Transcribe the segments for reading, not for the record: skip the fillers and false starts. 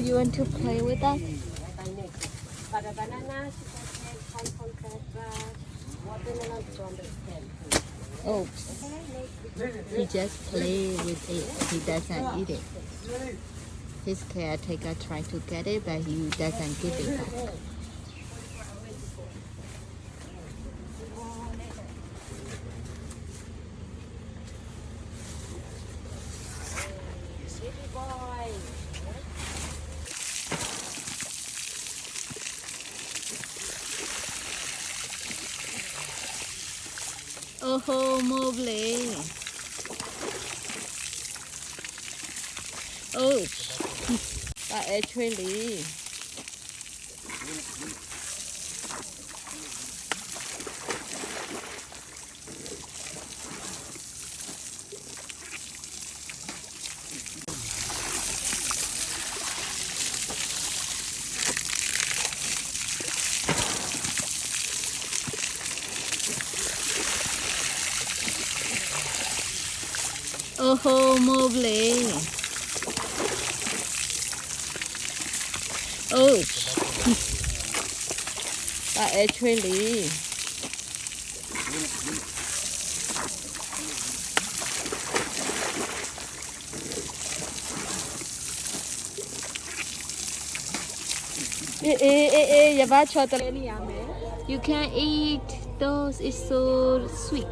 you want to play with that? But a banana, chicken, crackers, watermelon, strawberry. Oh, he just play with it. He doesn't eat it. His caretaker tried to get it, but he doesn't give it back. Oh, mobile. Oh, but actually, oh, mobile. Oh, but actually, you can eat those. It's so sweet.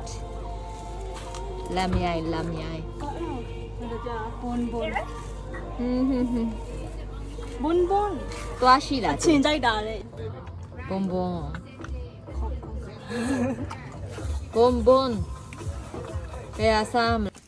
Lamyai. Bon. သွားရှိလား အချင်းကြိုက်တာလေ ဘွန်ဘယ်အစားမလဲ